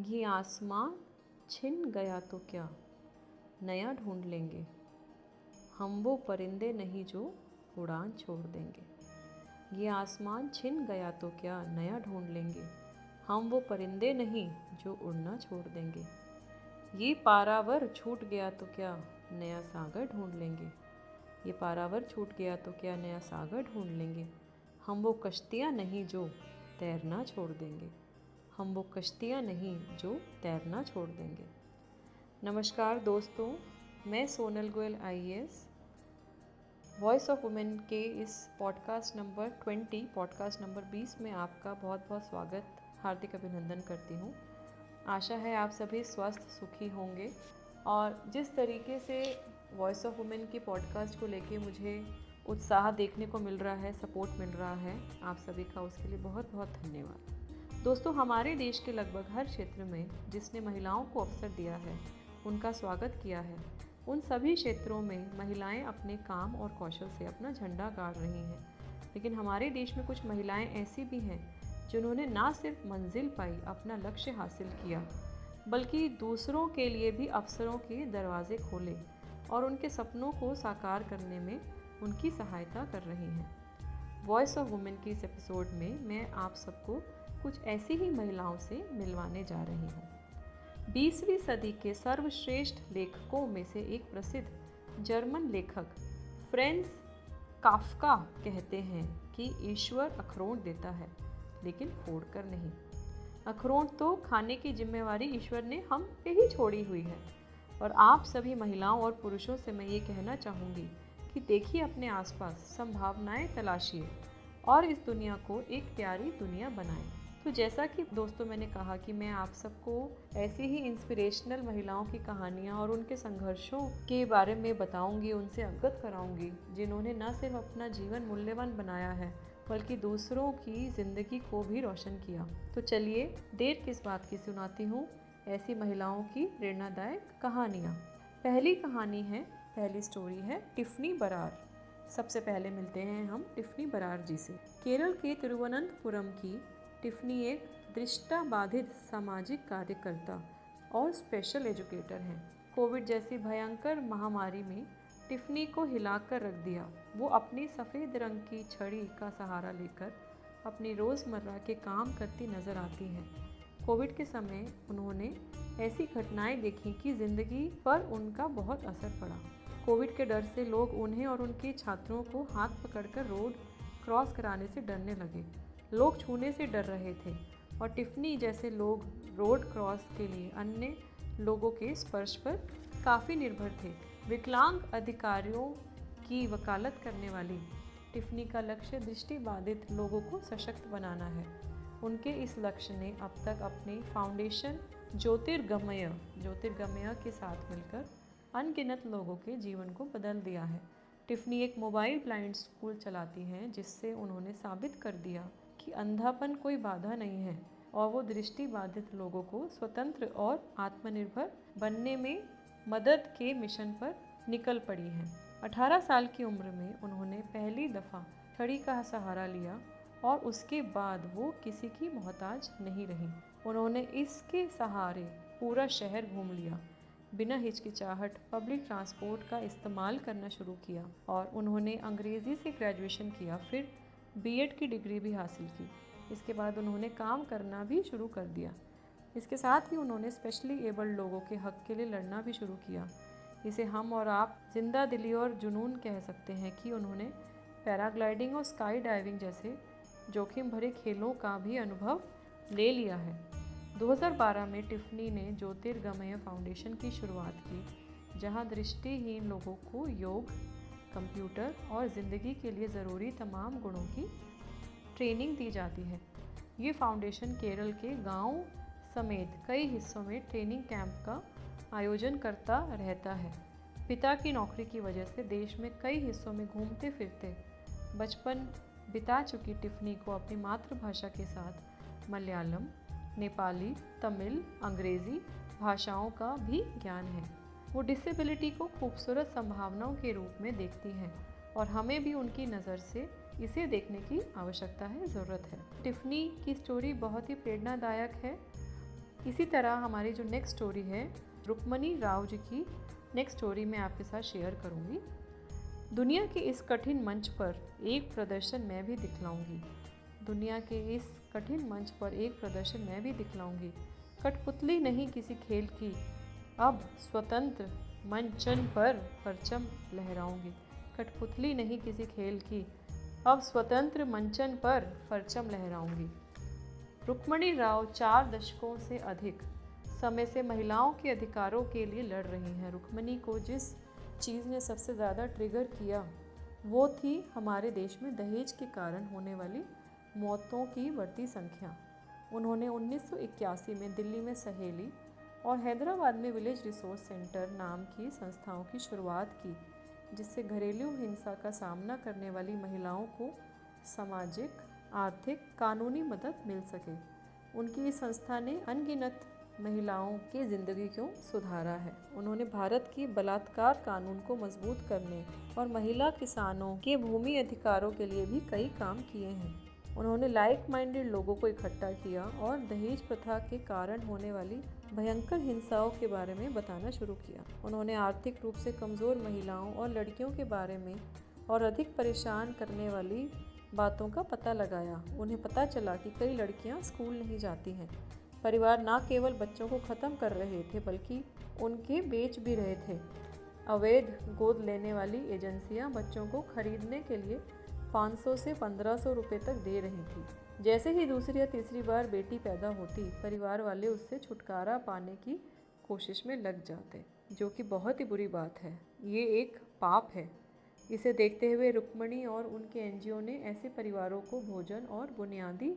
ये आसमां छिन गया तो क्या, नया ढूंढ लेंगे। हम वो परिंदे नहीं जो उड़ान छोड़ देंगे। ये आसमान छिन गया तो क्या, नया ढूंढ लेंगे। हम वो परिंदे नहीं जो उड़ना छोड़ देंगे। ये पारावर छूट गया तो क्या, नया सागर ढूंढ लेंगे। ये पारावर छूट गया तो क्या, नया सागर ढूंढ लेंगे। हम वो कश्तियाँ नहीं जो तैरना छोड़ देंगे। हम वो कश्तियाँ नहीं जो तैरना छोड़ देंगे। नमस्कार दोस्तों, मैं Sonal Goyal IAS voice of women के इस पॉडकास्ट नंबर 20 में आपका बहुत बहुत स्वागत, हार्दिक अभिनंदन करती हूँ। आशा है आप सभी स्वस्थ सुखी होंगे और जिस तरीके से वॉइस ऑफ वुमेन के पॉडकास्ट को लेके मुझे उत्साह देखने को मिल रहा है, सपोर्ट मिल रहा है, आप सभी का उसके लिए बहुत बहुत धन्यवाद। दोस्तों, हमारे देश के लगभग हर क्षेत्र में जिसने महिलाओं को अवसर दिया है, उनका स्वागत किया है। उन सभी क्षेत्रों में महिलाएं अपने काम और कौशल से अपना झंडा गाड़ रही हैं। लेकिन हमारे देश में कुछ महिलाएं ऐसी भी हैं जिन्होंने ना सिर्फ मंजिल पाई, अपना लक्ष्य हासिल किया, बल्कि दूसरों के लिए भी अवसरों के दरवाजे खोले और उनके सपनों को साकार करने में उनकी सहायता कर रही हैं। वॉइस ऑफ वुमेन की इस एपिसोड में मैं आप सबको कुछ ऐसी ही महिलाओं से मिलवाने जा रही हूँ। 20वीं सदी के सर्वश्रेष्ठ लेखकों में से एक प्रसिद्ध जर्मन लेखक फ्रेंज काफ्का कहते हैं कि ईश्वर अखरोट देता है, लेकिन फोड़कर नहीं। अखरोट तो खाने की जिम्मेवारी ईश्वर ने हम पे ही छोड़ी हुई है। और आप सभी महिलाओं और पुरुषों से मैं ये कहना चाहूँगी कि देखिए अपने आसपास, संभावनाएं तलाशिए और इस दुनिया को एक प्यारी दुनिया बनाएं। तो जैसा कि दोस्तों मैंने कहा कि मैं आप सबको ऐसी ही इंस्पिरेशनल महिलाओं की कहानियाँ और उनके संघर्षों के बारे में बताऊंगी, उनसे अवगत कराऊंगी, जिन्होंने न सिर्फ अपना जीवन मूल्यवान बनाया है बल्कि दूसरों की ज़िंदगी को भी रोशन किया। तो चलिए देर किस बात की, सुनाती हूँ ऐसी महिलाओं की प्रेरणादायक कहानियाँ। पहली स्टोरी है टिफ़नी बरार। सबसे पहले मिलते हैं हम टिफ़नी बरार जी से। केरल के तिरुवनंतपुरम की टिफ़नी एक दृष्टिबाधित सामाजिक कार्यकर्ता और स्पेशल एजुकेटर हैं। कोविड जैसी भयंकर महामारी में टिफ़नी को हिलाकर रख दिया। वो अपनी सफ़ेद रंग की छड़ी का सहारा लेकर अपनी रोज़मर्रा के काम करती नज़र आती हैं। कोविड के समय उन्होंने ऐसी घटनाएं देखी कि ज़िंदगी पर उनका बहुत असर पड़ा। कोविड के डर से लोग उन्हें और उनके छात्रों को हाथ पकड़कर रोड क्रॉस कराने से डरने लगे। लोग छूने से डर रहे थे और टिफ़नी जैसे लोग रोड क्रॉस के लिए अन्य लोगों के स्पर्श पर काफ़ी निर्भर थे। विकलांग अधिकारियों की वकालत करने वाली टिफ़नी का लक्ष्य दृष्टिबाधित लोगों को सशक्त बनाना है। उनके इस लक्ष्य ने अब तक अपने फाउंडेशन ज्योतिर्गमय के साथ मिलकर अनगिनत लोगों के जीवन को बदल दिया है। टिफ़नी एक मोबाइल ब्लाइंड स्कूल चलाती हैं, जिससे उन्होंने साबित कर दिया कि अंधापन कोई बाधा नहीं है और वो दृष्टिबाधित लोगों को स्वतंत्र और आत्मनिर्भर बनने में मदद के मिशन पर निकल पड़ी हैं। 18 साल की उम्र में उन्होंने पहली दफ़ा छड़ी का सहारा लिया और उसके बाद वो किसी की मोहताज नहीं रही। उन्होंने इसके सहारे पूरा शहर घूम लिया, बिना हिचकिचाहट पब्लिक ट्रांसपोर्ट का इस्तेमाल करना शुरू किया और उन्होंने अंग्रेज़ी से ग्रेजुएशन किया, फिर B.Ed की डिग्री भी हासिल की। इसके बाद उन्होंने काम करना भी शुरू कर दिया। इसके साथ ही उन्होंने स्पेशली एबल्ड लोगों के हक के लिए लड़ना भी शुरू किया। इसे हम और आप जिंदा दिली और जुनून कह सकते हैं कि उन्होंने पैराग्लाइडिंग और स्काई डाइविंग जैसे जोखिम भरे खेलों का भी अनुभव ले लिया है। 2012 में टिफ़नी ने ज्योतिर्गमय फाउंडेशन की शुरुआत की, जहां दृष्टिहीन लोगों को योग, कंप्यूटर और ज़िंदगी के लिए ज़रूरी तमाम गुणों की ट्रेनिंग दी जाती है। ये फाउंडेशन केरल के गांव समेत कई हिस्सों में ट्रेनिंग कैंप का आयोजन करता रहता है। पिता की नौकरी की वजह से देश में कई हिस्सों में घूमते फिरते बचपन बिता चुकी टिफ़नी को अपनी मातृभाषा के साथ मलयालम, नेपाली, तमिल, अंग्रेज़ी भाषाओं का भी ज्ञान है। वो डिसेबिलिटी को खूबसूरत संभावनाओं के रूप में देखती हैं और हमें भी उनकी नज़र से इसे देखने की आवश्यकता है, ज़रूरत है। टिफ़नी की स्टोरी बहुत ही प्रेरणादायक है इसी तरह हमारी जो नेक्स्ट स्टोरी है रुक्मणी राव जी की नेक्स्ट स्टोरी मैं आपके साथ शेयर करूंगी। दुनिया के इस कठिन मंच पर एक प्रदर्शन मैं भी दिखलाऊंगी। दुनिया के इस कठिन मंच पर एक प्रदर्शन मैं भी दिखलाऊंगी। कठपुतली नहीं किसी खेल की, अब स्वतंत्र मंचन पर परचम लहराऊंगी। कठपुतली नहीं किसी खेल की, अब स्वतंत्र मंचन पर परचम लहराऊंगी। रुक्मणी राव 4 दशकों से अधिक समय से महिलाओं के अधिकारों के लिए लड़ रही हैं। रुक्मणी को जिस चीज़ ने सबसे ज़्यादा ट्रिगर किया वो थी हमारे देश में दहेज के कारण होने वाली मौतों की बढ़ती संख्या। उन्होंने 1981 में दिल्ली में सहेली और हैदराबाद में विलेज रिसोर्स सेंटर नाम की संस्थाओं की शुरुआत की, जिससे घरेलू हिंसा का सामना करने वाली महिलाओं को सामाजिक, आर्थिक, कानूनी मदद मिल सके। उनकी इस संस्था ने अनगिनत महिलाओं की ज़िंदगी को सुधारा है। उन्होंने भारत की बलात्कार कानून को मजबूत करने और महिला किसानों के भूमि अधिकारों के लिए भी कई काम किए हैं। उन्होंने लाइक माइंडेड लोगों को इकट्ठा किया और दहेज प्रथा के कारण होने वाली भयंकर हिंसाओं के बारे में बताना शुरू किया। उन्होंने आर्थिक रूप से कमज़ोर महिलाओं और लड़कियों के बारे में और अधिक परेशान करने वाली बातों का पता लगाया। उन्हें पता चला कि कई लड़कियां स्कूल नहीं जाती हैं। परिवार न केवल बच्चों को ख़त्म कर रहे थे बल्कि उनके बेच भी रहे थे। अवैध गोद लेने वाली एजेंसियां बच्चों को खरीदने के लिए 500 से 1500 रुपये तक दे रही थी। जैसे ही दूसरी या तीसरी बार बेटी पैदा होती, परिवार वाले उससे छुटकारा पाने की कोशिश में लग जाते, जो कि बहुत ही बुरी बात है। ये एक पाप है। इसे देखते हुए रुक्मणी और उनके एनजीओ ने ऐसे परिवारों को भोजन और बुनियादी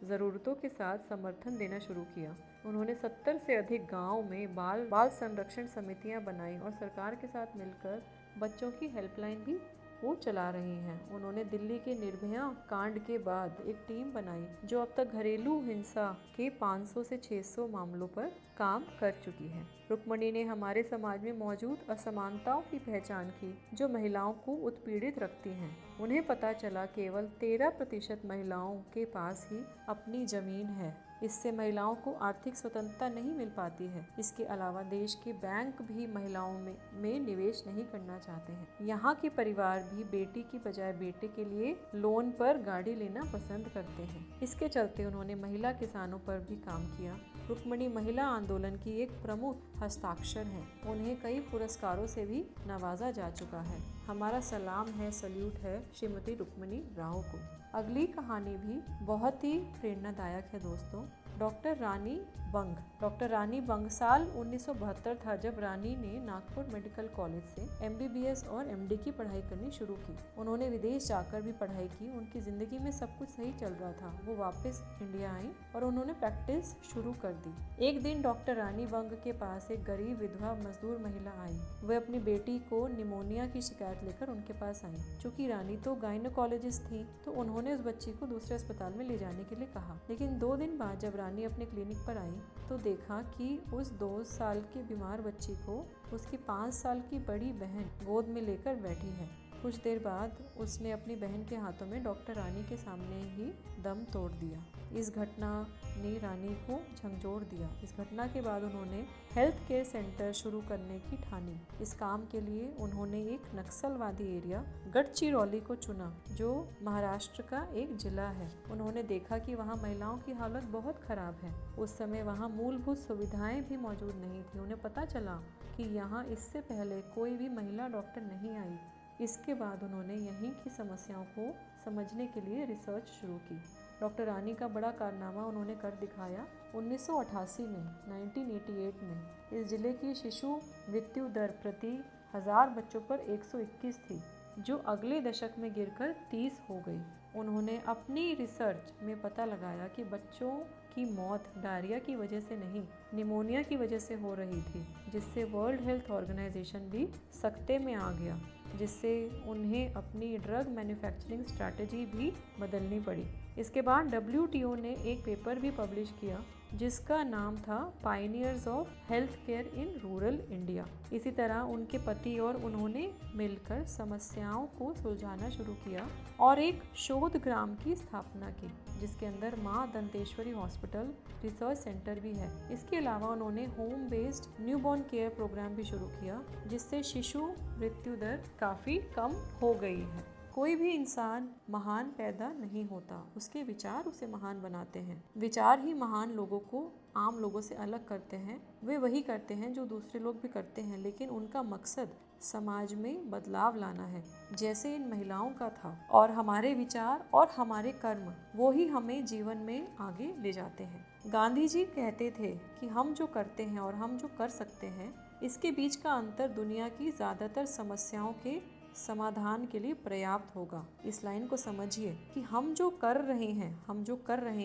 ज़रूरतों के साथ समर्थन देना शुरू किया। उन्होंने 70 से अधिक गाँव में बाल संरक्षण समितियाँ बनाई और सरकार के साथ मिलकर बच्चों की हेल्पलाइन भी वो चला रही हैं। उन्होंने दिल्ली के निर्भया कांड के बाद एक टीम बनाई जो अब तक घरेलू हिंसा के 500 से 600 मामलों पर काम कर चुकी है। रुक्मणी ने हमारे समाज में मौजूद असमानताओं की पहचान की जो महिलाओं को उत्पीड़ित रखती हैं। उन्हें पता चला केवल 13% महिलाओं के पास ही अपनी जमीन है। इससे महिलाओं को आर्थिक स्वतंत्रता नहीं मिल पाती है। इसके अलावा देश के बैंक भी महिलाओं में निवेश नहीं करना चाहते हैं। यहाँ के परिवार भी बेटी की बजाय बेटे के लिए लोन पर गाड़ी लेना पसंद करते हैं। इसके चलते उन्होंने महिला किसानों पर भी काम किया। रुक्मणी महिला आंदोलन की एक प्रमुख हस्ताक्षर है। उन्हें कई पुरस्कारों से भी नवाजा जा चुका है। हमारा सलाम है, सल्यूट है श्रीमती रुक्मणी राव को। अगली कहानी भी बहुत ही प्रेरणादायक है दोस्तों। डॉक्टर रानी बंग। डॉक्टर रानी बंग साल 1972 था जब रानी ने नागपुर मेडिकल कॉलेज से MBBS और MD की पढ़ाई करनी शुरू की। उन्होंने विदेश जाकर भी पढ़ाई की। उनकी ज़िंदगी में सब कुछ सही चल रहा था। वो वापस इंडिया आई और उन्होंने प्रैक्टिस शुरू कर दी। एक दिन डॉक्टर रानी बंग के पास एक गरीब विधवा मजदूर महिला आई। वह अपनी बेटी को निमोनिया की शिकायत लेकर उनके पास आई। चूँकि रानी तो गायनोकोलॉजिस्ट थी तो उन्होंने उस बच्ची को दूसरे अस्पताल में ले जाने के लिए कहा। लेकिन 2 दिन बाद जब रानी अपने क्लिनिक पर आई तो देखा कि उस 2 साल की बीमार बच्ची को उसकी 5 साल की बड़ी बहन गोद में लेकर बैठी है। कुछ देर बाद उसने अपनी बहन के हाथों में डॉक्टर रानी के सामने ही दम तोड़ दिया। इस घटना ने रानी को झंझोड़ दिया। इस घटना के बाद उन्होंने हेल्थ केयर सेंटर शुरू करने की ठानी। इस काम के लिए उन्होंने एक नक्सलवादी एरिया गढ़चिरौली को चुना जो महाराष्ट्र का एक जिला है। उन्होंने देखा कि वहाँ महिलाओं की हालत बहुत खराब है। उस समय वहाँ मूलभूत सुविधाएं भी मौजूद नहीं थी। उन्हें पता चला कि यहाँ इससे पहले कोई भी महिला डॉक्टर नहीं आई। इसके बाद उन्होंने यहीं की समस्याओं को समझने के लिए रिसर्च शुरू की। डॉक्टर रानी का बड़ा कारनामा उन्होंने कर दिखाया। 1988 में 1988 में इस जिले की शिशु मृत्यु दर प्रति 1000 बच्चों पर 121 थी, जो अगले दशक में गिरकर 30 हो गई। उन्होंने अपनी रिसर्च में पता लगाया कि बच्चों की मौत डायरिया की वजह से नहीं, निमोनिया की वजह से हो रही थी, जिससे वर्ल्ड हेल्थ ऑर्गेनाइजेशन भी सकते में आ गया, जिससे उन्हें अपनी ड्रग मैन्युफैक्चरिंग स्ट्रैटेजी भी बदलनी पड़ी। इसके बाद WTO ने एक पेपर भी पब्लिश किया जिसका नाम था pioneers of health care in rural India. इसी तरह उनके पति और उन्होंने मिलकर समस्याओं को सुलझाना शुरू किया और एक शोध बोधग्राम की स्थापना की, जिसके अंदर माँ दंतेश्वरी हॉस्पिटल रिसर्च सेंटर भी है। इसके अलावा उन्होंने home based newborn care programme भी शुरू किया, जिससे शिशु मृत्यु दर काफ़ी कम हो गई है। कोई भी इंसान महान पैदा नहीं होता, उसके विचार उसे महान बनाते हैं। विचार ही महान लोगों को आम लोगों से अलग करते हैं। वे वही करते हैं जो दूसरे लोग भी करते हैं, लेकिन उनका मकसद समाज में बदलाव लाना है, जैसे इन महिलाओं का था। और हमारे विचार और हमारे कर्म वो ही हमें जीवन में आगे ले जाते हैं। गांधी जी कहते थे कि हम जो करते हैं और हम जो कर सकते हैं, इसके बीच का अंतर दुनिया की ज़्यादातर समस्याओं के समाधान के लिए पर्याप्त होगा। इस लाइन को समझिए कि हम जो कर रहे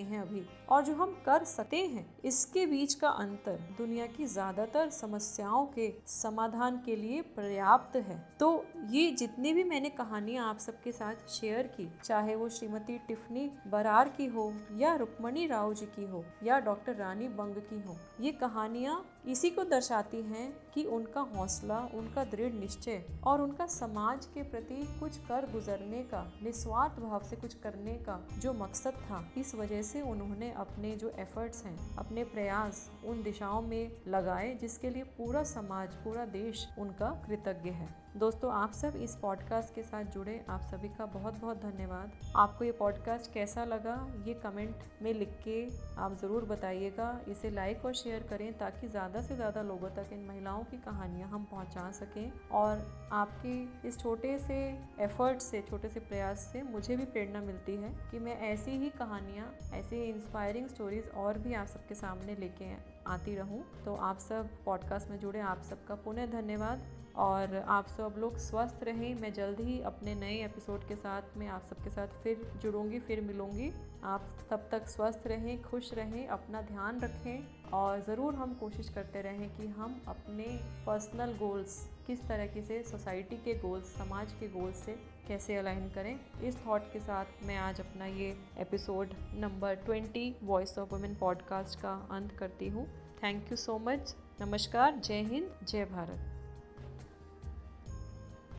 हैं अभी, और जो हम कर सकते हैं, इसके बीच का अंतर दुनिया की ज्यादातर समस्याओं के समाधान के लिए पर्याप्त है। तो ये जितनी भी मैंने कहानियां आप सबके साथ शेयर की, चाहे वो श्रीमती टिफनी बरार की हो या रुक्मणी राव जी की हो या डॉक्टर रानी बंग की हो, ये कहानियां इसी को दर्शाती हैं कि उनका हौसला, उनका दृढ़ निश्चय और उनका समाज के प्रति कुछ कर गुजरने का, निस्वार्थ भाव से कुछ करने का जो मकसद था, इस वजह से उन्होंने अपने जो एफर्ट्स हैं, अपने प्रयास उन दिशाओं में लगाए, जिसके लिए पूरा समाज, पूरा देश उनका कृतज्ञ है। दोस्तों, आप सब इस पॉडकास्ट के साथ जुड़े, आप सभी का बहुत बहुत धन्यवाद। आपको ये पॉडकास्ट कैसा लगा, ये कमेंट में लिख के आप ज़रूर बताइएगा। इसे लाइक और शेयर करें ताकि ज़्यादा से ज़्यादा लोगों तक इन महिलाओं की कहानियाँ हम पहुँचा सकें। और आपके इस छोटे से एफर्ट से, छोटे से प्रयास से मुझे भी प्रेरणा मिलती है कि मैं ऐसी ही कहानियाँ, ऐसी इंस्पायरिंग स्टोरीज़ और भी आप सबके सामने लेके आती रहूँ। तो आप सब पॉडकास्ट में जुड़े, आप सबका पुनः धन्यवाद। और आप सब लोग स्वस्थ रहें। मैं जल्द ही अपने नए एपिसोड के साथ में आप सबके साथ फिर जुड़ूंगी, फिर मिलूंगी। आप तब तक स्वस्थ रहें, खुश रहें, अपना ध्यान रखें और ज़रूर हम कोशिश करते रहें कि हम अपने पर्सनल गोल्स किस तरीके से सोसाइटी के गोल्स, समाज के गोल्स से कैसे अलाइन करें। इस थॉट के साथ मैं आज अपना ये episode number 20 voice of women podcast का अंत करती हूँ। Thank you so much. नमस्कार, जय हिंद, जय भारत।